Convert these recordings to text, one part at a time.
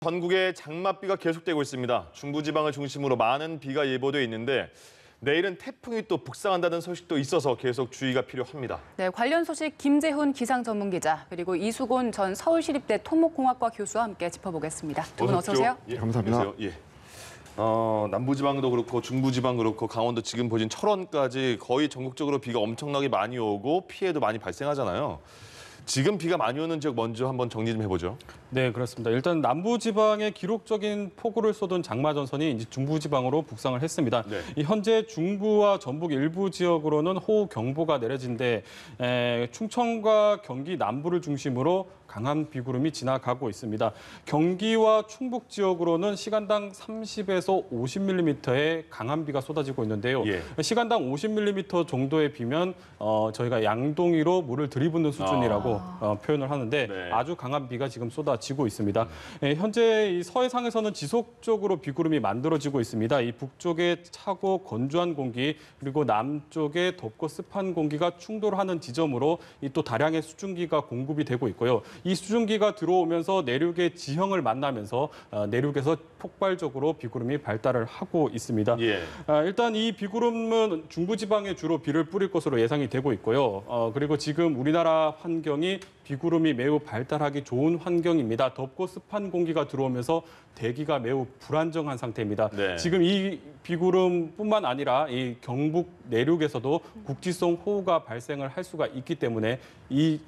전국에 장맛비가 계속되고 있습니다. 중부지방을 중심으로 많은 비가 예보돼 있는데 내일은 태풍이 또 북상한다는 소식도 있어서 계속 주의가 필요합니다. 네, 관련 소식 김재훈 기상전문기자 그리고 이수곤 전 서울시립대 토목공학과 교수와 함께 짚어보겠습니다. 두 분 어서 오세요. 예, 감사합니다. 안녕하세요. 예. 남부지방도 그렇고 중부지방 그렇고 강원도 지금 보신 철원까지 거의 전국적으로 비가 엄청나게 많이 오고 피해도 많이 발생하잖아요. 지금 비가 많이 오는 지역 먼저 한번 정리 좀 해보죠. 네, 그렇습니다. 일단 남부지방에 기록적인 폭우를 쏟은 장마전선이 이제 중부지방으로 북상을 했습니다. 네. 이 현재 중부와 전북 일부 지역으로는 호우 경보가 내려진데 충청과 경기 남부를 중심으로 강한 비구름이 지나가고 있습니다. 경기와 충북 지역으로는 시간당 30에서 50mm의 강한 비가 쏟아지고 있는데요. 예. 시간당 50mm 정도의 비면 저희가 양동이로 물을 들이붓는 수준이라고 표현을 하는데 네. 아주 강한 비가 지금 쏟아지고 있습니다. 현재 이 서해상에서는 지속적으로 비구름이 만들어지고 있습니다. 이 북쪽에 차고 건조한 공기 그리고 남쪽에 덥고 습한 공기가 충돌하는 지점으로 이 또 다량의 수증기가 공급이 되고 있고요. 이 수증기가 들어오면서 내륙의 지형을 만나면서 내륙에서 폭발적으로 비구름이 발달을 하고 있습니다. 예. 일단 이 비구름은 중부지방에 주로 비를 뿌릴 것으로 예상이 되고 있고요. 그리고 지금 우리나라 환경이 비구름이 매우 발달하기 좋은 환경입니다. 덥고 습한 공기가 들어오면서 대기가 매우 불안정한 상태입니다. 네. 지금 이 비구름뿐만 아니라 이 경북 내륙에서도 국지성 호우가 발생을 할 수가 있기 때문에 이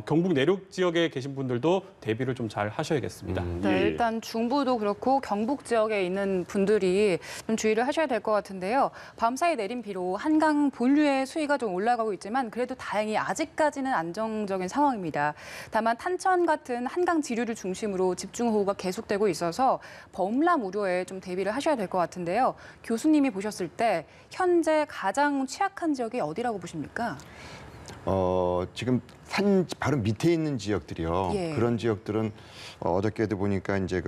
경북 내륙 지역에 계신 분들도 대비를 좀 잘 하셔야겠습니다. 네, 예. 일단 중부도 그렇고 경북 지역에 있는 분들이 좀 주의를 하셔야 될 것 같은데요. 밤사이 내린 비로 한강 본류의 수위가 좀 올라가고 있지만 그래도 다행히 아직까지는 안정적인 상황입니다. 다만 탄천 같은 한강 지류를 중심으로 집중호우가 계속되고 있어서 범람 우려에 좀 대비를 하셔야 될 것 같은데요. 교수님이 보셨을 때 현재 가장 취약한 지역이 어디라고 보십니까? 지금 산 바로 밑에 있는 지역들이요. 예. 그런 지역들은 어저께도 보니까 이제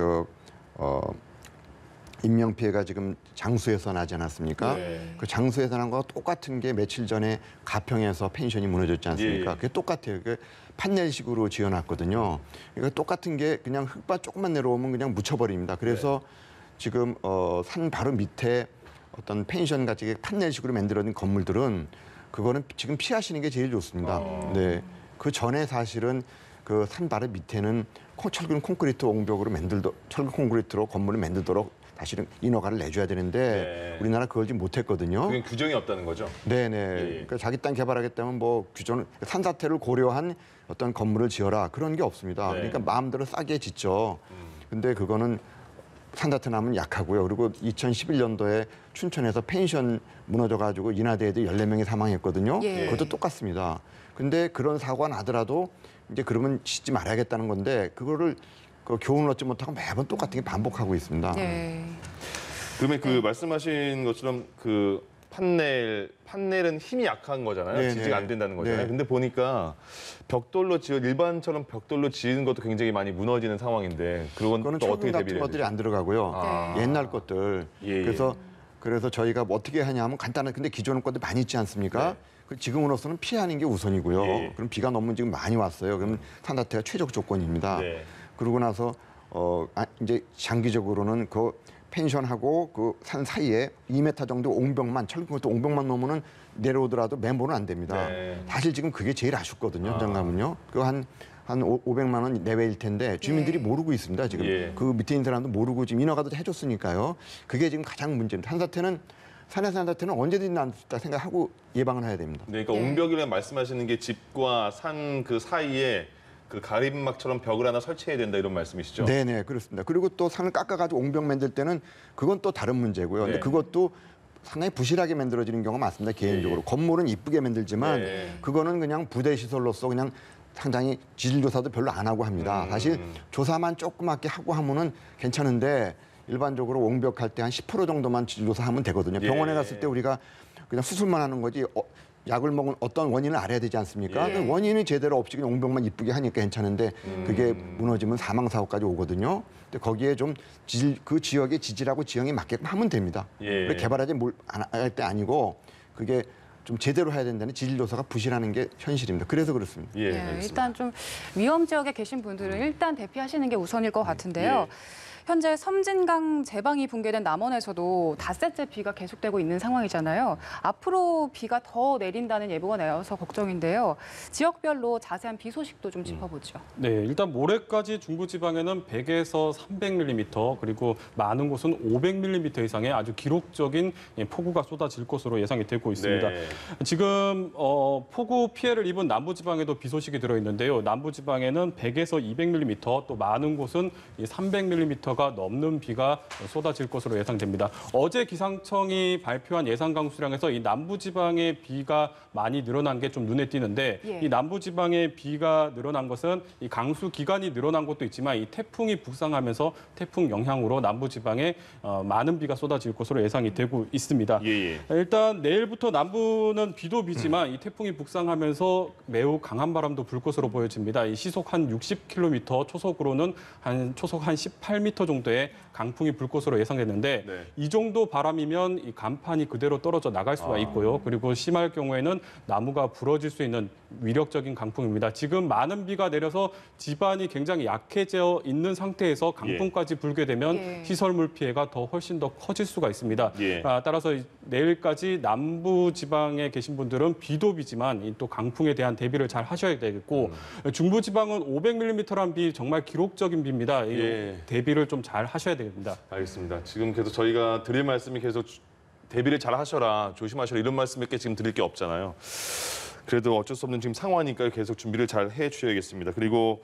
인명 피해가 지금 장수에서 나지 않았습니까? 예. 그 장수에서 난 거와 똑같은 게 며칠 전에 가평에서 펜션이 무너졌지 않습니까? 예. 그게 똑같아요. 그게 판넬식으로 지어놨거든요. 그러니까 똑같은 게 그냥 흙밭 조금만 내려오면 그냥 묻혀버립니다. 그래서 지금 산 바로 밑에 어떤 펜션 같이 판넬식으로 만들어진 건물들은 그거는 지금 피하시는 게 제일 좋습니다. 네, 그 전에 사실은 그 산 바로 밑에는 철근 콘크리트 옹벽으로 철근 콘크리트로 건물을 만들도록 사실은 인허가를 내줘야 되는데 네. 우리나라 그걸 지금 못했거든요. 그게 규정이 없다는 거죠? 네네. 예. 그러니까 자기 땅 개발하겠다면 뭐 산사태를 고려한 어떤 건물을 지어라 그런 게 없습니다. 네. 그러니까 마음대로 싸게 짓죠. 근데 그거는 산사태 나면 약하고요. 그리고 2011년도에 춘천에서 펜션 무너져가지고 인하대 애들 14명이 사망했거든요. 예. 그것도 똑같습니다. 근데 그런 사고가 나더라도 이제 그러면 짓지 말아야겠다는 건데 그거를 그 교훈을 얻지 못하고 매번 똑같은 게 반복하고 있습니다. 네. 그러면 그 말씀하신 것처럼 그 판넬은 힘이 약한 거잖아요. 네네. 지지가 안 된다는 거잖아요. 네. 근데 보니까 일반처럼 벽돌로 지은 것도 굉장히 많이 무너지는 상황인데 그건 그거는 또 어떻게 철근 같은 대비를 해야 것들이 되죠? 안 들어가고요. 아. 옛날 것들. 예, 예. 그래서 저희가 뭐 어떻게 하냐면 간단한 근데 기존 것들 많이 있지 않습니까? 네. 그 지금으로서는 피하는 게 우선이고요. 예. 그럼 비가 너무 지금 많이 왔어요. 그럼 산사태가 최적 조건입니다. 네. 그러고 나서 이제 장기적으로는 그 펜션하고 그 산 사이에 2m 정도 옹벽만 철근것도 옹벽만 넘으면 내려오더라도 멤버는 안 됩니다. 네. 사실 지금 그게 제일 아쉽거든요. 현장 가면요. 그 한 500만 원 내외일 텐데 주민들이 예. 모르고 있습니다. 지금 예. 그 밑에 있는 사람도 모르고 지금 인허가도 해줬으니까요. 그게 지금 가장 문제입니다. 산의 산사태는 언제든지 날 수 있다 생각하고 예방을 해야 됩니다. 네, 그러니까 예. 옹벽이라는 말씀하시는 게 집과 산 그 사이에 그 가림막처럼 벽을 하나 설치해야 된다 이런 말씀이시죠? 네네 그렇습니다. 그리고 또 산을 깎아가지고 옹벽 만들 때는 그건 또 다른 문제고요. 근데 네. 그것도 상당히 부실하게 만들어지는 경우가 많습니다. 개인적으로 예. 건물은 이쁘게 만들지만 네. 그거는 그냥 부대 시설로서 그냥 상당히 지질 조사도 별로 안 하고 합니다. 사실 조사만 조그맣게 하고 하면은 괜찮은데 일반적으로 옹벽할 때 한 10% 정도만 지질 조사하면 되거든요. 예. 병원에 갔을 때 우리가 그냥 수술만 하는 거지. 약을 먹은 어떤 원인을 알아야 되지 않습니까? 예. 그 원인이 제대로 없이 그냥 옹벽만 이쁘게 하니까 괜찮은데 그게 무너지면 사망 사고까지 오거든요. 근데 거기에 좀 그 지역의 지질하고 지형에 맞게끔 하면 됩니다. 예. 개발하지 할 때 아니고 그게 좀 제대로 해야 된다는 지질 조사가 부실하는 게 현실입니다. 그래서 그렇습니다. 예, 네, 알겠습니다. 일단 좀 위험 지역에 계신 분들은 일단 대피하시는 게 우선일 것 같은데요. 예. 현재 섬진강 제방이 붕괴된 남원에서도 닷새째 비가 계속되고 있는 상황이잖아요. 앞으로 비가 더 내린다는 예보가 나와서 걱정인데요. 지역별로 자세한 비 소식도 좀 짚어보죠. 네, 일단 모레까지 중부지방에는 100에서 300mm 그리고 많은 곳은 500mm 이상의 아주 기록적인 폭우가 쏟아질 것으로 예상이 되고 있습니다. 네. 지금 폭우 피해를 입은 남부지방에도 비 소식이 들어있는데요. 남부지방에는 100에서 200mm 또 많은 곳은 300mm가 넘는 비가 쏟아질 것으로 예상됩니다. 어제 기상청이 발표한 예상 강수량에서 이 남부지방의 비가 많이 늘어난 게 좀 눈에 띄는데 예. 이 남부지방의 비가 늘어난 것은 이 강수 기간이 늘어난 것도 있지만 이 태풍이 북상하면서 태풍 영향으로 남부지방에 많은 비가 쏟아질 것으로 예상이 되고 있습니다. 예. 일단 내일부터 남부는 비도 비지만 이 태풍이 북상하면서 매우 강한 바람도 불 것으로 보여집니다. 이 시속 한 60km, 초속으로는 초속 한 18m 정도의 강풍이 불 것으로 예상됐는데 네. 이 정도 바람이면 이 간판이 그대로 떨어져 나갈 수가 있고요. 그리고 심할 경우에는 나무가 부러질 수 있는 위력적인 강풍입니다. 지금 많은 비가 내려서 지반이 굉장히 약해져 있는 상태에서 강풍까지 불게 되면 예. 시설물 피해가 훨씬 더 커질 수가 있습니다. 예. 따라서 내일까지 남부 지방에 계신 분들은 비도 비지만 또 강풍에 대한 대비를 잘 하셔야 되겠고 중부 지방은 500mm란 비 정말 기록적인 비입니다. 이 예. 대비를 좀 잘 하셔야 됩니다. 알겠습니다. 지금 계속 저희가 드릴 말씀이 계속 대비를 잘 하셔라, 조심하셔라 이런 말씀밖에 지금 드릴 게 없잖아요. 그래도 어쩔 수 없는 지금 상황이니까 계속 준비를 잘 해주셔야겠습니다. 그리고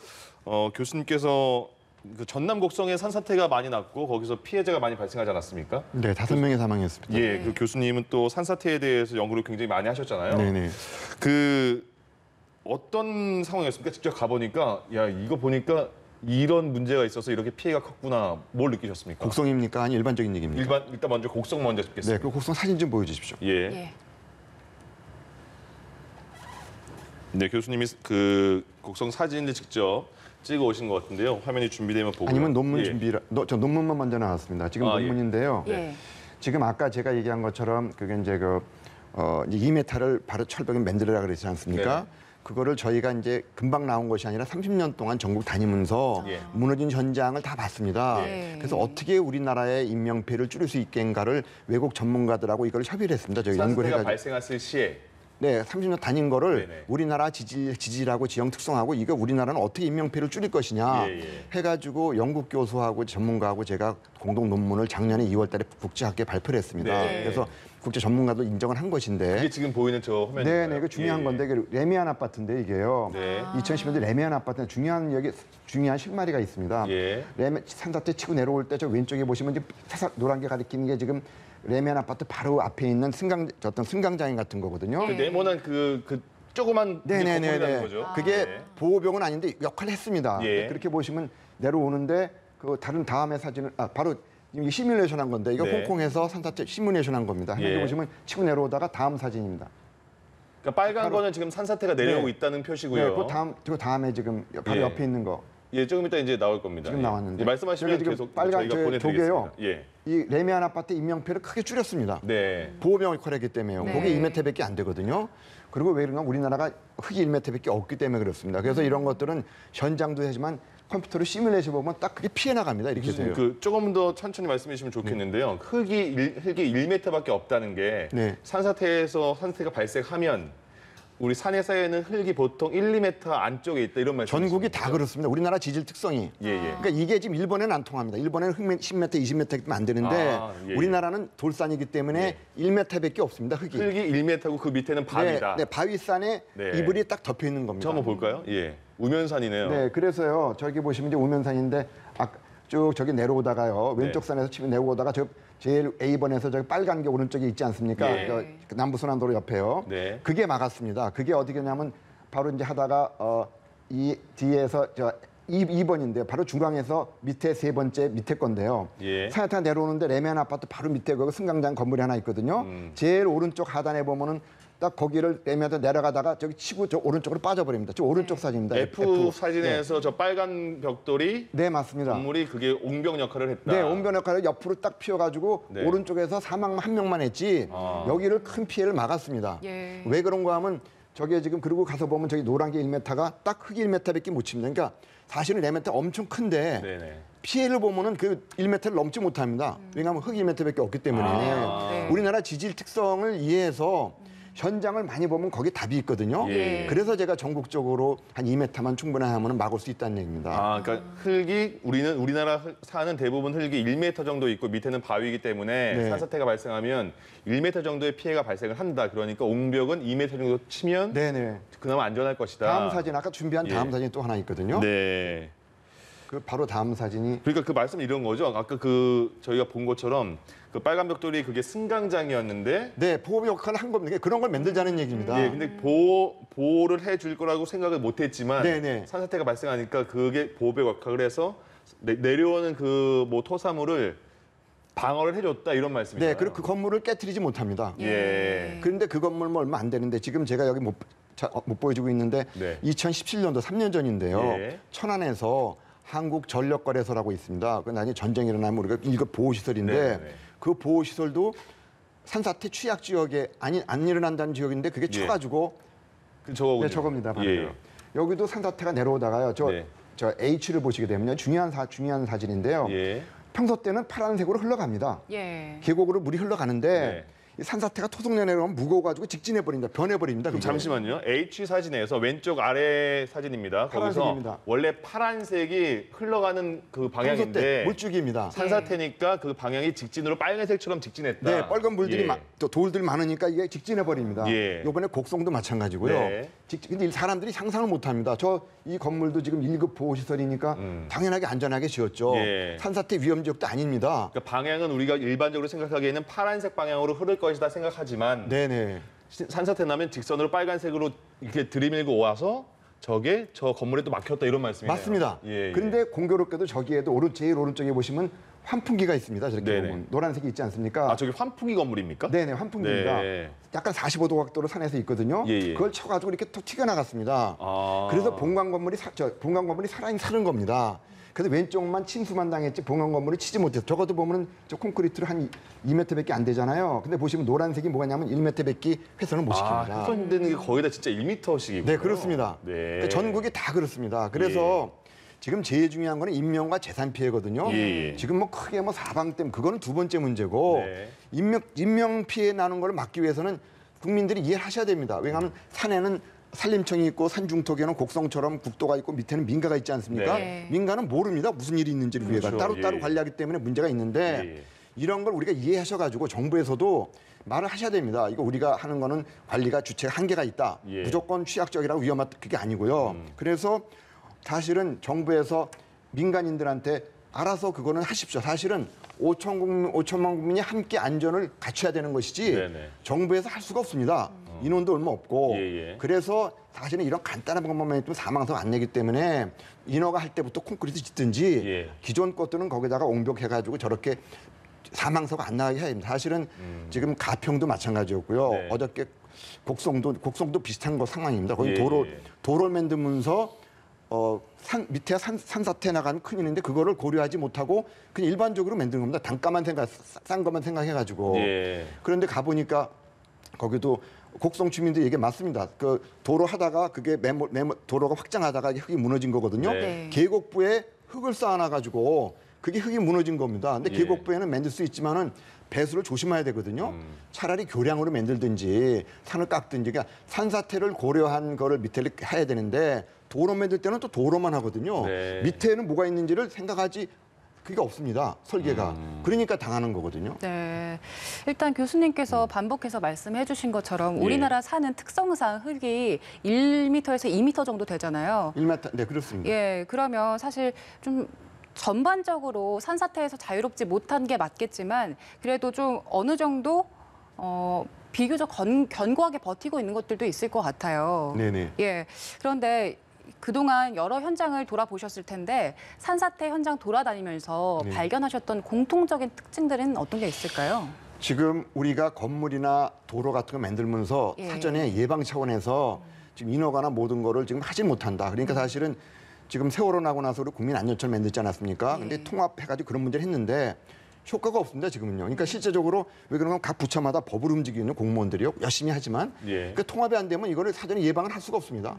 교수님께서 그 전남 곡성에 산사태가 많이 났고 거기서 피해자가 많이 발생하지 않았습니까? 네, 5명이 사망했습니다. 예, 그 교수님은 또 산사태에 대해서 연구를 굉장히 많이 하셨잖아요. 네네. 그 어떤 상황이었습니까? 직접 가보니까 야 이거 보니까 이런 문제가 있어서 이렇게 피해가 컸구나. 뭘 느끼셨습니까? 곡성입니까? 아니 일반적인 얘기입니까? 일단 먼저 곡성 먼저 네, 듣겠습니다. 그 곡성 사진 좀 보여주십시오. 예. 예. 네, 교수님이 그 곡성 사진을 직접 찍어 오신 것 같은데요. 화면이 준비되면 보고요. 아니면 논문 예. 저 논문만 먼저 나왔습니다. 지금 아, 논문인데요. 예. 지금 아까 제가 얘기한 것처럼 그게 이제 이제 2m를 바로 철벽에 만들어라 그랬지 않습니까? 네. 그거를 저희가 이제 금방 나온 것이 아니라 30년 동안 전국 다니면서 예. 무너진 현장을 다 봤습니다. 예. 그래서 어떻게 우리나라의 인명피해를 줄일 수 있겠는가를 외국 전문가들하고 이걸 협의를 했습니다. 저희 연구를 산사태가 해가지고. 발생했을 시에 네, 30년 다닌 거를 네네. 우리나라 지질하고 지형 특성하고 이거 우리나라는 어떻게 인명피해를 줄일 것이냐 예. 해가지고 영국 교수하고 전문가하고 제가 공동 논문을 작년에 2월달에 국제학회에 발표를 했습니다. 네. 그래서 국제 전문가도 인정을 한 것인데. 이게 지금 보이는 저 화면이 네, 이거 중요한 건데 이게 레미안 아파트인데 이게요. 네. 2010년대 레미안 아파트는 중요한 실마리가 있습니다. 예. 산사태 치고 내려올 때 저 왼쪽에 보시면 이제 회색 노란 게 가리키는 게 지금 레미안 아파트 바로 앞에 있는 어떤 승강장인 같은 거거든요. 그 네모난 그 조그만 건물이라는 거죠. 그게 네. 보호병은 아닌데 역할을 했습니다. 예. 그렇게 보시면 내려오는데 그 다른 다음에 사진을 바로 이게 시뮬레이션 한 건데 이거 네. 홍콩에서 산사태 시뮬레이션 한 겁니다. 예. 여기 보시면 치고 내려오다가 다음 사진입니다. 그러니까 빨간 거는 지금 산사태가 내려오고 네. 있다는 표시고요. 그 다음에 지금 바로 예. 옆에 있는 거 예, 조금 이따 이제 나올 겁니다. 지금 예. 나왔는데. 예, 말씀하시면 여기 지금 계속 빨간 저희가 저 보내드리겠습니다. 조개요. 예. 이 레미안 아파트 인명피해를 크게 줄였습니다. 네. 보호병 역할을 했기 때문에요. 네. 그게 2m밖에 안 되거든요. 그리고 왜 그러냐 우리나라가 흙이 1m밖에 없기 때문에 그렇습니다. 그래서 이런 것들은 현장도 하지만 컴퓨터로 시뮬레이션 보면 딱 그게 피해 나갑니다. 이렇게 돼요. 그 조금 더 천천히 말씀해 주시면 좋겠는데요. 흙이 1m밖에 없다는 게 네. 산사태가 발생하면 우리 산에 쌓여있는 흙이 보통 1, 2m 안쪽에 있다 이런 말씀이시죠? 전국이 다 그렇습니다. 우리나라 지질 특성이. 예. 그러니까 이게 지금 일본에는 안 통합니다. 일본에는 흙 10m, 20m면 안 되는데 예. 우리나라는 돌산이기 때문에 1m밖에 없습니다. 흙이. 흙이 1m고 그 밑에는 바위다. 네, 바위산에 네. 이불이 딱 덮여 있는 겁니다. 저 한번 볼까요? 예. 우면산이네요. 네, 그래서요. 저기 보시면 이제 우면산인데 쭉 저기 내려오다가요. 왼쪽 네. 산에서 치면 내려오다가 저 제일 A번에서 저기 빨간 게 오른쪽에 있지 않습니까? 예. 그 남부순환도로 옆에요. 네. 그게 막았습니다. 그게 어디냐면 바로 이제 하다가 이 뒤에서 저 2번인데 바로 중앙에서 밑에 세 번째 밑에 건데요. 예. 산에타 내려오는데 레미안 아파트 바로 밑에 거기 승강장 건물이 하나 있거든요. 제일 오른쪽 하단에 보면은 딱 거기를 내면서 내려가다가 저기 치고 저 오른쪽으로 빠져버립니다. 저 오른쪽 사진입니다. F 사진에서 저 빨간 벽돌이 네, 맞습니다. 건물이 그게 옹벽 역할을 했다. 네, 옹변 역할을 옆으로 딱 피워가지고 네. 오른쪽에서 사망 한 명만 했지 여기를 큰 피해를 막았습니다. 예. 왜 그런가 하면 저게 지금 그리고 가서 보면 저기 노란 게 1m가 딱 흙이 1m밖에 못 칩니다. 그러니까 사실은 4m 엄청 큰데 네네. 피해를 보면은 그 1m를 넘지 못합니다. 왜냐하면 흙이 1m밖에 없기 때문에 네. 우리나라 지질 특성을 이해해서 현장을 많이 보면 거기 답이 있거든요. 예. 그래서 제가 전국적으로 한 2m만 충분하면 막을 수 있다는 얘기입니다. 아, 그러니까 흙이 우리나라 사는 대부분 흙이 1m 정도 있고 밑에는 바위이기 때문에 네. 산사태가 발생하면 1m 정도의 피해가 발생을 한다. 그러니까 옹벽은 2m 정도 치면 네네. 그나마 안전할 것이다. 다음 사진 아까 준비한 다음 예. 사진이 또 하나 있거든요. 네. 그 바로 다음 사진이 그러니까 그 말씀 이런 거죠. 아까 저희가 본 것처럼 그 빨간 벽돌이 그게 승강장이었는데 네 보호 역할을 한 겁니다. 그런 걸 만들자는 얘기입니다. 예, 근데 보호를 해줄 거라고 생각을 못했지만 네네. 산사태가 발생하니까 그게 보호벽 역할을 해서 내려오는 그 뭐 토사물을 방어를 해줬다 이런 말씀이죠. 네, 그리고 그 건물을 깨트리지 못합니다. 예. 그런데 그 건물 뭐 얼마 안 되는데 지금 제가 여기 못 보여주고 있는데 네. 2017년도 3년 전인데요. 예. 천안에서 한국전력거래소라고 있습니다. 그 나중에 전쟁이 일어나면 우리가 이거 보호시설인데 네, 네. 그 보호시설도 산사태 취약 지역에 안 일어난다는 지역인데 그게 예. 쳐가지고 그 저거군요. 네, 저겁니다. 바로. 예. 여기도 산사태가 내려오다가요. 네. 저 H를 보시게 되면요. 중요한 사진인데요. 예. 평소 때는 파란색으로 흘러갑니다. 예. 계곡으로 물이 흘러가는데 네. 이 산사태가 토속 내려오면 무거워가지고 직진해버립니다. 변해버립니다. 그럼 그게. 잠시만요. H 사진에서 왼쪽 아래 사진입니다. 거기서 파란색입니다. 원래 파란색이 흘러가는 그 평소 때 방향인데 물줄기입니다. 산사태니까 그 방향이 직진으로 빨간색처럼 직진했다. 네, 빨간 물들이 예. 또 돌들이 많으니까 이게 직진해 버립니다. 예. 이번에 곡성도 마찬가지고요. 네. 근데 이 사람들이 상상을 못 합니다. 이 건물도 지금 1급 보호시설이니까 당연하게 안전하게 지었죠. 예. 산사태 위험 지역도 아닙니다. 그러니까 방향은 우리가 일반적으로 생각하기에는 파란색 방향으로 흐를 것이다 생각하지만 네네. 산사태 나면 직선으로 빨간색으로 이렇게 들이밀고 와서 저게 저 건물에 또 막혔다 이런 말씀이네요. 맞습니다. 예, 예. 그런데 공교롭게도 저기에도 제일 오른쪽에 보시면 환풍기가 있습니다. 저렇게 네네. 보면 노란색이 있지 않습니까? 아 저기 환풍기 건물입니까? 네네, 환풍기입니다. 네. 약간 45도 각도로 산에서 있거든요. 예, 예. 그걸 쳐가지고 이렇게 툭 튀겨나갔습니다. 아. 그래서 본관 건물이 살아있는 사는 겁니다. 그래서 왼쪽만 침수만 당했지 본관 건물이 치지 못해서 적어도 보면은 저 콘크리트를 한 2m밖에 안 되잖아요. 근데 보시면 노란색이 뭐냐면 1m밖에 훼손을 못 시킵니다. 훼손되는 게 거의 다 진짜 1m씩이고. 네, 그렇습니다. 네. 그러니까 전국이 다 그렇습니다. 그래서 지금 제일 중요한 거는 인명과 재산 피해거든요. 예. 지금 뭐 크게 뭐 사방 때문에 그거는 두 번째 문제고 네. 인명 피해 나는 걸 막기 위해서는 국민들이 이해를 하셔야 됩니다. 왜냐하면 산에는 산림청이 있고 산중턱에는 곡성처럼 국도가 있고 밑에는 민가가 있지 않습니까? 네. 민가는 모릅니다. 무슨 일이 있는지를 위해가 그렇죠. 따로따로 예. 관리하기 때문에 문제가 있는데 예. 이런 걸 우리가 이해하셔가지고 정부에서도 말을 하셔야 됩니다. 이거 우리가 하는 거는 관리가 주체가 한계가 있다. 예. 무조건 취약적이라고 위험하다. 그게 아니고요. 그래서 사실은 정부에서 민간인들한테 알아서 그거는 하십시오. 사실은 5천만 국민이 함께 안전을 갖춰야 되는 것이지 네네. 정부에서 할 수가 없습니다. 인원도 얼마 없고 예, 예. 그래서 사실은 이런 간단한 것만 해도 사망사고 안 내기 때문에 인허가 할 때부터 콘크리트 짓든지 예. 기존 것들은 거기다가 옹벽해가지고 저렇게 사망사고 안 나게 해야 됩니다. 사실은 지금 가평도 마찬가지였고요. 네. 어저께 곡성도 비슷한 거 상황입니다. 거기 예, 도로 만들면서 밑에 산사태 나간 큰일인데 그거를 고려하지 못하고 그냥 일반적으로 만든 겁니다. 단가만 싼 것만 생각해가지고. 예. 그런데 가보니까 거기도 곡성 주민들 얘기 맞습니다. 그 도로 하다가 그게 도로가 확장하다가 흙이 무너진 거거든요. 네. 계곡부에 흙을 쌓아놔가지고 그게 흙이 무너진 겁니다. 근데 예. 계곡부에는 만들 수 있지만은 배수를 조심해야 되거든요. 차라리 교량으로 만들든지 산을 깎든지 그러니까 산사태를 고려한 거를 밑에 해야 되는데 도로 만들 때는 또 도로만 하거든요. 네. 밑에는 뭐가 있는지를 생각하지 그게 없습니다. 설계가. 그러니까 당하는 거거든요. 네. 일단 교수님께서 반복해서 말씀해 주신 것처럼 우리나라 산은 특성상 흙이 1m에서 2m 정도 되잖아요. 1m, 네, 그렇습니다. 예, 그러면 사실 좀 전반적으로 산사태에서 자유롭지 못한 게 맞겠지만 그래도 좀 어느 정도 비교적 견고하게 버티고 있는 것들도 있을 것 같아요. 네네. 예. 그런데 그동안 여러 현장을 돌아보셨을 텐데 산사태 현장 돌아다니면서 네. 발견하셨던 공통적인 특징들은 어떤 게 있을까요? 지금 우리가 건물이나 도로 같은 거 만들면서 예. 사전에 예방 차원에서 지금 인허가나 모든 거를 지금 하지 못한다. 그러니까 사실은 지금 세월호 나고 나서 우리 국민안전처를 만들지 않았습니까? 근데 예. 통합해가지고 그런 문제를 했는데 효과가 없습니다, 지금은요. 그러니까 실제적으로 왜 그러면 각 부처마다 법을 움직이는 공무원들이요. 열심히 하지만 예. 그 통합이 안 되면 이거를 사전에 예방을 할 수가 없습니다.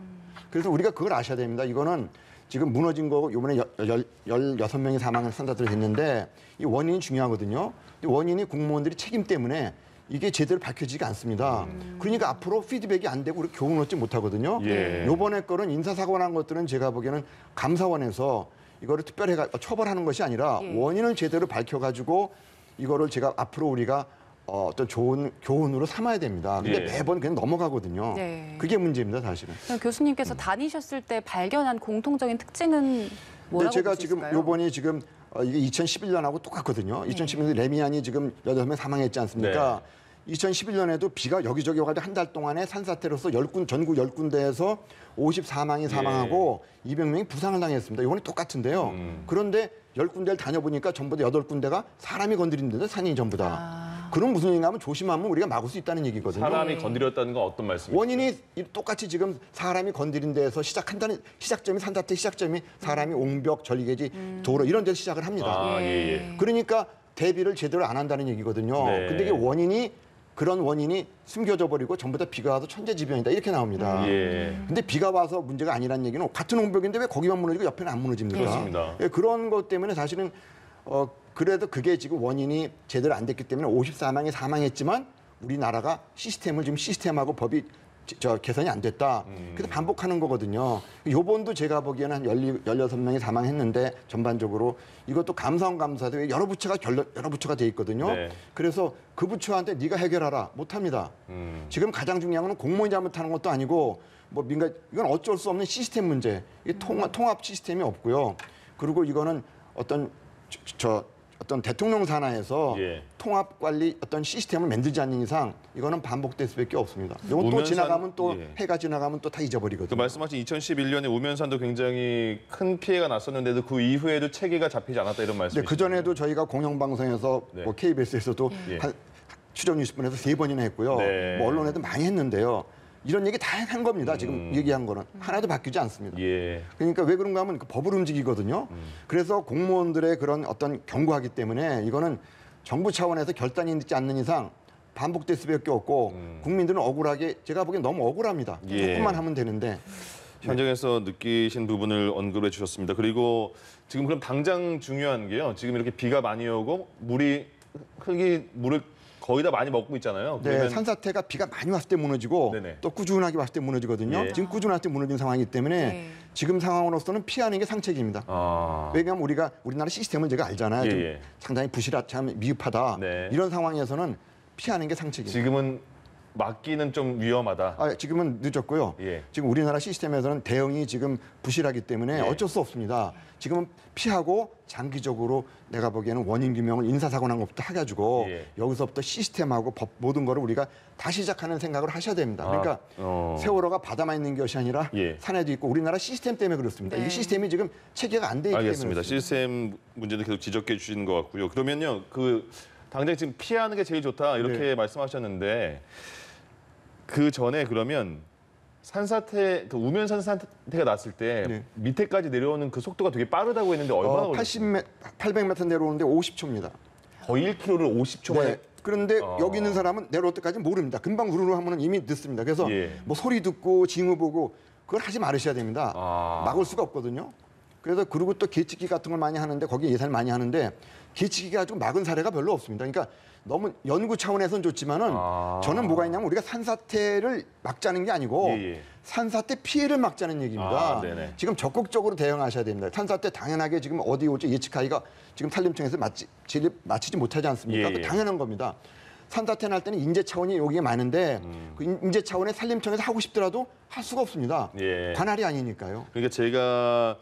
그래서 우리가 그걸 아셔야 됩니다. 이거는 지금 무너진 거 이번에 16명이 사망한 산사들이 됐는데 이 원인이 중요하거든요. 이 원인이 공무원들이 책임 때문에 이게 제대로 밝혀지지가 않습니다. 그러니까 앞으로 피드백이 안 되고 우리 교훈을 얻지 못하거든요. 예. 요번에 거는 인사사고 난 것들은 제가 보기에는 감사원에서 이거를 특별히 처벌하는 것이 아니라 예. 원인을 제대로 밝혀가지고 이거를 제가 앞으로 우리가 어떤 좋은 교훈으로 삼아야 됩니다. 근데 예. 매번 그냥 넘어가거든요. 네. 그게 문제입니다, 사실은. 그럼 교수님께서 다니셨을 때 발견한 공통적인 특징은 뭐라고 제가 볼 수 지금 있을까요? 요번이 지금 이게 2011년하고 똑같거든요. 2011년에 레미안이 지금 8명 사망했지 않습니까? 2011년에도 비가 여기저기 와가지고 한 달 동안에 산사태로서 전국 10군데에서 54명이 사망하고 200명이 부상을 당했습니다. 이번에 똑같은데요. 그런데 10군데를 다녀보니까 전부 다 8군데가 사람이 건드린 데도 산이 전부 다. 그럼 무슨 얘기냐면 조심하면 우리가 막을 수 있다는 얘기거든요. 사람이 건드렸다는 건 어떤 말씀이세요? 원인이 똑같이 지금 사람이 건드린 데에서 시작한다는 시작점이 산사태 시작점이 사람이 옹벽, 전리개지, 도로 이런 데서 시작을 합니다. 아, 예. 그러니까 대비를 제대로 안 한다는 얘기거든요. 네. 근데 이게 그런 원인이 숨겨져 버리고 전부 다 비가 와서 천재지변이다 이렇게 나옵니다. 예. 근데 비가 와서 문제가 아니라는 얘기는 같은 옹벽인데 왜 거기만 무너지고 옆에는 안 무너집니까? 그렇습니다. 예, 그런 것 때문에 사실은 그래도 그게 지금 원인이 제대로 안 됐기 때문에 54명이 사망했지만 우리나라가 시스템하고 법이 개선이 안 됐다. 그래서 반복하는 거거든요. 요번도 제가 보기에는 한 16명이 사망했는데 전반적으로 이것도 감사원 감사도 여러 부처가 돼 있거든요. 네. 그래서 그 부처한테 네가 해결하라. 못합니다. 지금 가장 중요한 건 공무원이 잘못하는 것도 아니고 이건 어쩔 수 없는 시스템 문제. 이 통합 시스템이 없고요. 그리고 이거는 어떤 대통령 산하에서 예. 통합 관리 어떤 시스템을 만들지 않는 이상 이거는 반복될 수밖에 없습니다. 이건 또 우면산- 지나가면 또 예. 해가 지나가면 또 다 그 잊어버리거든요. 말씀하신 2011년에 우면산도 굉장히 큰 피해가 났었는데도 그 이후에도 체계가 잡히지 않았다 이런 근데 말씀이시죠? 그 전에도 저희가 공영방송에서 네. 뭐 KBS에서도 예. 한 출연 뉴스분에서 3번이나 했고요. 네. 뭐 언론에도 많이 했는데요. 이런 얘기 다 한 겁니다. 지금 얘기한 거는 하나도 바뀌지 않습니다. 예. 그러니까 왜 그런가 하면 그 법을 움직이거든요. 그래서 공무원들의 그런 어떤 경고하기 때문에 이거는 정부 차원에서 결단이 있지 않는 이상 반복될 수밖에 없고 국민들은 억울하게 제가 보기엔 너무 억울합니다. 예. 조금만 하면 되는데 현장에서 느끼신 부분을 언급해 주셨습니다. 그리고 지금 그럼 당장 중요한 게요. 지금 이렇게 비가 많이 오고 흙이 물을 거의 다 많이 먹고 있잖아요. 네, 그러면 산사태가 비가 많이 왔을 때 무너지고 네네. 또 꾸준하게 왔을 때 무너지거든요. 예. 지금 꾸준할 때 무너진 상황이기 때문에 네. 지금 상황으로서는 피하는 게 상책입니다. 왜냐하면 우리나라 시스템을 제가 알잖아요. 예, 좀 예. 상당히 참 미흡하다. 네. 이런 상황에서는 피하는 게 상책입니다. 지금은 막기는 좀 위험하다. 지금은 늦었고요. 예. 지금 우리나라 시스템에서는 대응이 지금 부실하기 때문에 예. 어쩔 수 없습니다. 지금은 피하고 장기적으로 내가 보기에는 원인 규명을 인사사고 난 것부터 해가지고 예. 여기서부터 시스템하고 법 모든 거를 우리가 다시 시작하는 생각을 하셔야 됩니다. 그러니까 어. 세월호가 바다만 있는 것이 아니라 예. 산에도 있고 우리나라 시스템 때문에 그렇습니다. 네. 이 시스템이 지금 체계가 안 돼 있기 때문에 알겠습니다. 그렇습니다. 시스템 문제도 계속 지적해 주시는 것 같고요. 그러면요, 당장 지금 피하는 게 제일 좋다 이렇게 네. 말씀하셨는데 그 전에 그러면 우면산 산사태가 났을 때 네. 밑에까지 내려오는 그 속도가 되게 빠르다고 했는데 얼마나 걸렸어요? 800m 내려오는데 50초입니다. 거의 1km를 50초 만에. 네. 그런데 어. 여기 있는 사람은 내려올 때까지 모릅니다. 금방 우르르 하면 이미 늦습니다. 그래서 예. 뭐 소리 듣고 징후 보고 그걸 하지 말으셔야 됩니다. 아. 막을 수가 없거든요. 그래서 그리고 또 계측기 같은 걸 많이 하는데 거기에 예산을 많이 하는데 계측기 가지고 막은 사례가 별로 없습니다. 그러니까 너무 연구 차원에서는 좋지만은 아. 저는 뭐가 있냐면 우리가 산사태를 막자는 게 아니고 예. 산사태 피해를 막자는 얘기입니다. 아, 네네. 지금 적극적으로 대응하셔야 됩니다. 산사태 당연하게 지금 어디 올지 예측하기가 지금 산림청에서 마치지 못하지 않습니까? 예, 그 예. 당연한 겁니다. 산사태 날 때는 인재 차원이 여기에 많은데 그 인재 차원에 산림청에서 하고 싶더라도 할 수가 없습니다. 예. 관할이 아니니까요. 그러니까 제가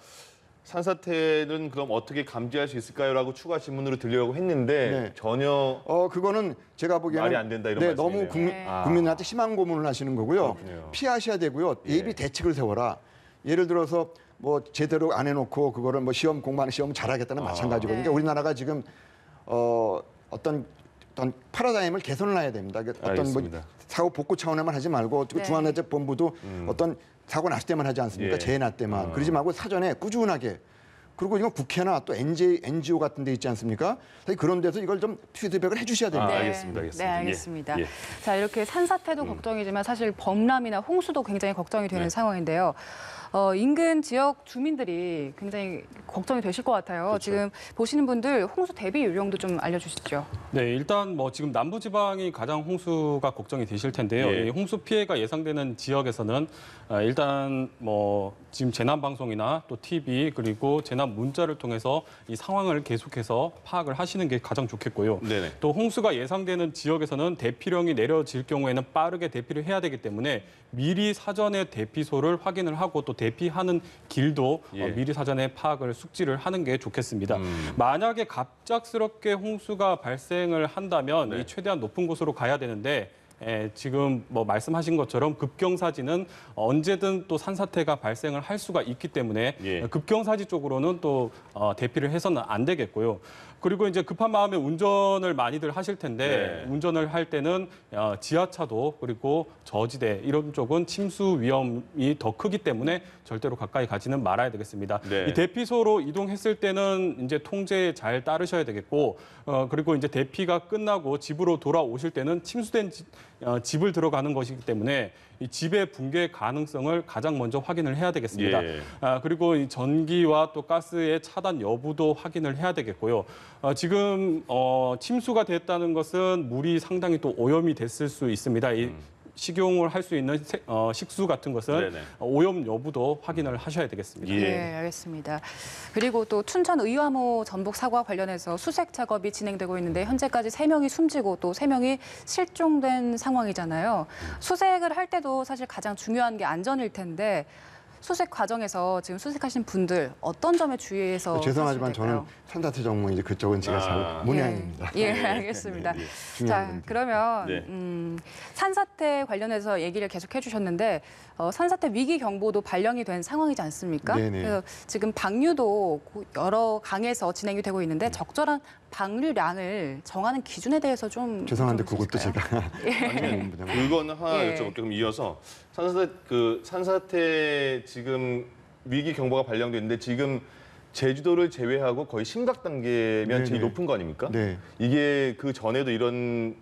산사태는 그럼 어떻게 감지할 수 있을까요?라고 추가 질문으로 드리려고 했는데 네. 전혀 그거는 제가 보기에는 말이 안 된다 이런 네, 말씀이네요. 너무 국민한테 심한 고문을 하시는 거고요. 그렇군요. 피하셔야 되고요. 예비 예. 대책을 세워라. 예를 들어서 뭐 제대로 안 해놓고 그거를 뭐 시험 공부하는 시험 잘하겠다는 마찬가지고. 그러니까 우리나라가 지금 어떤 어떤 패러다임을 개선을 해야 됩니다. 어떤 뭐 알겠습니다. 사고 복구 차원에만 하지 말고 네. 중앙대책본부도 어떤 사고 났을 때만 하지 않습니까? 예. 재해 날 때만. 그러지 말고 사전에 꾸준하게. 그리고 이건 국회나 또 NGO 같은 데 있지 않습니까? 그런 데서 이걸 좀 피드백을 해주셔야 됩니다. 알겠습니다. 알겠습니다. 네, 예. 알겠습니다. 예. 자, 이렇게 산사태도 걱정이지만 사실 범람이나 홍수도 굉장히 걱정이 되는 상황인데요. 인근 지역 주민들이 굉장히 걱정이 되실 것 같아요. 그렇죠. 지금 보시는 분들 홍수 대비 요령도 좀 알려주시죠. 네, 일단 뭐 지금 남부지방이 가장 홍수가 걱정이 되실 텐데요. 예. 이 홍수 피해가 예상되는 지역에서는 일단 뭐 지금 재난 방송이나 또 TV 그리고 재난 문자를 통해서 이 상황을 계속해서 파악을 하시는 게 가장 좋겠고요. 네네. 또 홍수가 예상되는 지역에서는 대피령이 내려질 경우에는 빠르게 대피를 해야 되기 때문에 미리 사전에 대피소를 확인을 하고 또 대피하는 길도 예. 미리 사전에 파악을 숙지를 하는 게 좋겠습니다. 만약에 갑작스럽게 홍수가 발생을 한다면 네. 이 최대한 높은 곳으로 가야 되는데 지금 뭐 말씀하신 것처럼 급경사지는 언제든 또 산사태가 발생을 할 수가 있기 때문에 예. 급경사지 쪽으로는 또 대피를 해서는 안 되겠고요. 그리고 이제 급한 마음에 운전을 많이들 하실 텐데 네. 운전을 할 때는 지하차도 그리고 저지대 이런 쪽은 침수 위험이 더 크기 때문에 절대로 가까이 가지는 말아야 되겠습니다. 네. 이 대피소로 이동했을 때는 이제 통제에 잘 따르셔야 되겠고 그리고 이제 대피가 끝나고 집으로 돌아오실 때는 침수된 집을 들어가는 것이기 때문에 이 집의 붕괴 가능성을 가장 먼저 확인을 해야 되겠습니다. 예. 그리고 이 전기와 또 가스의 차단 여부도 확인을 해야 되겠고요. 지금 침수가 됐다는 것은 물이 상당히 또 오염이 됐을 수 있습니다. 이 식용을 할 수 있는 식수 같은 것은 네네. 오염 여부도 확인을 하셔야 되겠습니다. 예. 네, 알겠습니다. 그리고 또 춘천 의화모 전복 사고와 관련해서 수색 작업이 진행되고 있는데 현재까지 3명이 숨지고 또 3명이 실종된 상황이잖아요. 수색을 할 때도 사실 가장 중요한 게 안전일 텐데 수색 과정에서 지금 수색하신 분들 어떤 점에 주의해서 죄송하지만 하셔야 될까요? 저는 산사태 전문이지 그쪽은 제가 잘 문외한입니다. 예, 알겠습니다. 예. 중요한 자, 건데. 그러면 네. 산사태 관련해서 얘기를 계속 해주셨는데 산사태 위기 경보도 발령이 된 상황이지 않습니까? 네네. 그래서 지금 방류도 여러 강에서 진행이 되고 있는데 적절한 방류량을 정하는 기준에 대해서 좀 죄송한데 좀 그것도 있으실까요? 제가 그거는 하나 예. 여쭤볼게요. 그럼 이어서 산사태 지금 위기 경보가 발령됐는데 지금 제주도를 제외하고 거의 심각 단계면 네네. 제일 높은 거 아닙니까? 네. 이게 그 전에도 이런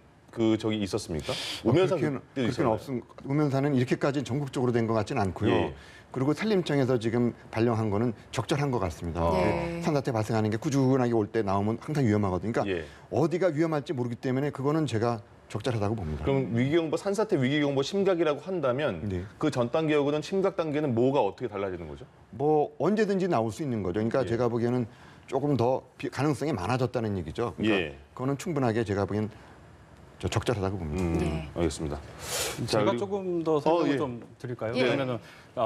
저기 있었습니까? 우면산 그렇게는 있었나요? 없음. 우면산은 이렇게까지 전국적으로 된 것 같지는 않고요. 예. 그리고 산림청에서 지금 발령한 거는 적절한 것 같습니다. 네. 산사태 발생하는 게 꾸준하게 올 때 나오면 항상 위험하거든요. 그러니까 예. 어디가 위험할지 모르기 때문에 그거는 제가 적절하다고 봅니다. 그럼 위기경보 산사태 위기경보 심각이라고 한다면 네. 그 전 단계하고는 심각 단계는 뭐가 어떻게 달라지는 거죠? 뭐 언제든지 나올 수 있는 거죠. 그러니까 예. 제가 보기에는 조금 더 가능성이 많아졌다는 얘기죠. 그러니까 예. 그거는 충분하게 제가 보기엔 적절하다고 봅니다. 네. 알겠습니다. 제가 그리고- 조금 더 설명을 예. 좀 드릴까요? 예. 왜냐하면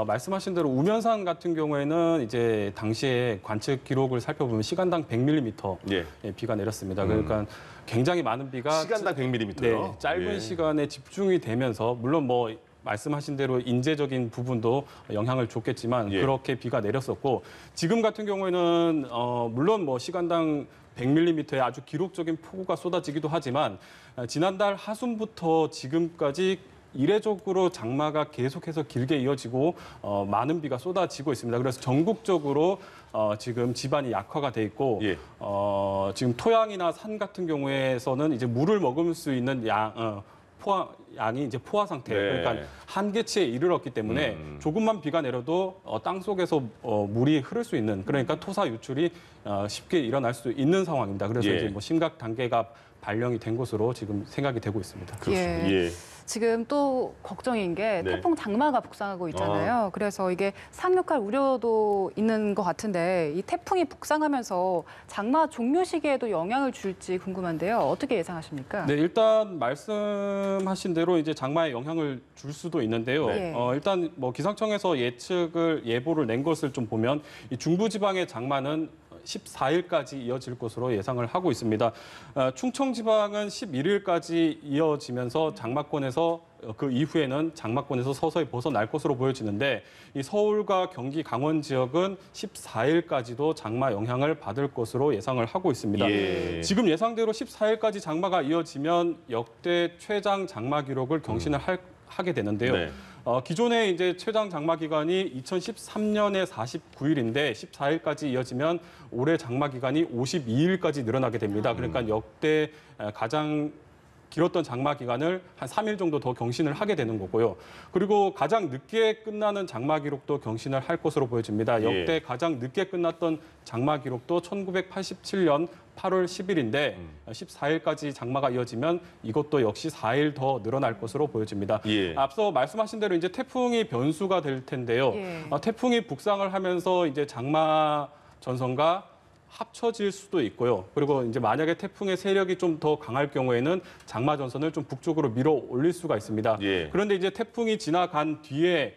말씀하신 대로 우면산 같은 경우에는 이제 당시에 관측 기록을 살펴보면 시간당 100mm 예. 비가 내렸습니다. 그러니까 굉장히 많은 비가 시간당 100mm요. 네, 짧은 예. 시간에 집중이 되면서 물론 뭐 말씀하신 대로 인재적인 부분도 영향을 줬겠지만 예. 그렇게 비가 내렸었고 지금 같은 경우에는 물론 뭐 시간당 100mm의 아주 기록적인 폭우가 쏟아지기도 하지만 지난달 하순부터 지금까지 이례적으로 장마가 계속해서 길게 이어지고 많은 비가 쏟아지고 있습니다. 그래서 전국적으로 지금 지반이 약화가 돼 있고 예. 지금 토양이나 산 같은 경우에서는 이제 물을 먹을 수 있는 양이 이제 포화 상태, 네. 그러니까 한계치에 이르렀기 때문에 조금만 비가 내려도 땅 속에서 물이 흐를 수 있는 그러니까 토사 유출이 쉽게 일어날 수 있는 상황입니다. 그래서 예. 이제 뭐 심각 단계가 발령이 된 것으로 지금 생각이 되고 있습니다. 예. 예. 지금 또 걱정인 게 네. 태풍 장마가 북상하고 있잖아요. 그래서 이게 상륙할 우려도 있는 것 같은데 이 태풍이 북상하면서 장마 종료 시기에도 영향을 줄지 궁금한데요. 어떻게 예상하십니까? 네, 일단 말씀하신 대로 이제 장마에 영향을 줄 수도 있는데요. 네. 일단 뭐 기상청에서 예보를 낸 것을 좀 보면 이 중부지방의 장마는 14일까지 이어질 것으로 예상을 하고 있습니다. 충청지방은 11일까지 이어지면서 장마권에서 그 이후에는 장마권에서 서서히 벗어날 것으로 보여지는데 이 서울과 경기, 강원 지역은 14일까지도 장마 영향을 받을 것으로 예상을 하고 있습니다. 예. 지금 예상대로 14일까지 장마가 이어지면 역대 최장 장마 기록을 경신을 하게 되는데요. 네. 기존의 이제 최장 장마 기간이 2013년에 49일인데 14일까지 이어지면 올해 장마 기간이 52일까지 늘어나게 됩니다. 그러니까 역대 가장 길었던 장마 기간을 한 3일 정도 더 경신을 하게 되는 거고요. 그리고 가장 늦게 끝나는 장마 기록도 경신을 할 것으로 보여집니다. 역대 가장 늦게 끝났던 장마 기록도 1987년 8월 10일인데 14일까지 장마가 이어지면 이것도 역시 4일 더 늘어날 것으로 보여집니다. 예. 앞서 말씀하신 대로 이제 태풍이 변수가 될 텐데요. 예. 태풍이 북상을 하면서 이제 장마 전선과 합쳐질 수도 있고요. 그리고 이제 만약에 태풍의 세력이 좀 더 강할 경우에는 장마 전선을 좀 북쪽으로 밀어 올릴 수가 있습니다. 예. 그런데 이제 태풍이 지나간 뒤에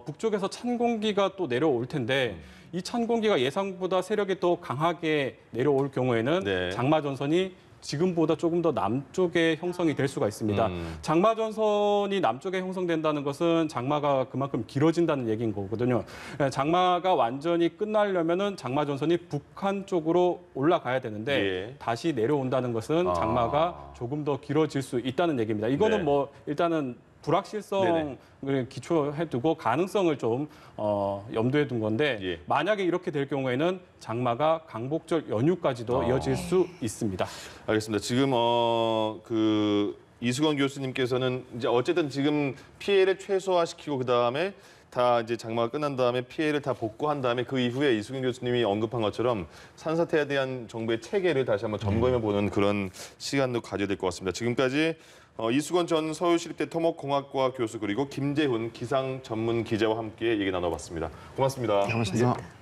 북쪽에서 찬 공기가 또 내려올 텐데 이 찬 공기가 예상보다 세력이 더 강하게 내려올 경우에는 네. 장마 전선이 지금보다 조금 더 남쪽에 형성이 될 수가 있습니다. 장마 전선이 남쪽에 형성된다는 것은 장마가 그만큼 길어진다는 얘기인 거거든요. 장마가 완전히 끝나려면은 장마 전선이 북한 쪽으로 올라가야 되는데 예. 다시 내려온다는 것은 장마가 조금 더 길어질 수 있다는 얘기입니다. 이거는 네. 뭐 일단은 불확실성을 기초해 두고 가능성을 좀 염두에 둔 건데 예. 만약에 이렇게 될 경우에는 장마가 강복절 연휴까지도 이어질 수 있습니다. 알겠습니다. 지금 그 이수건 교수님께서는 이제 어쨌든 지금 피해를 최소화시키고 그다음에 다 이제 장마가 끝난 다음에 피해를 다 복구한 다음에 그 이후에 이수근 교수님이 언급한 것처럼 산사태에 대한 정부의 체계를 다시 한번 점검해 보는 그런 시간도 가져야 될 것 같습니다. 지금까지 이수건 전 서울시립대 토목공학과 교수 그리고 김재훈 기상 전문 기자와 함께 얘기 나눠봤습니다. 고맙습니다. 고맙습니다.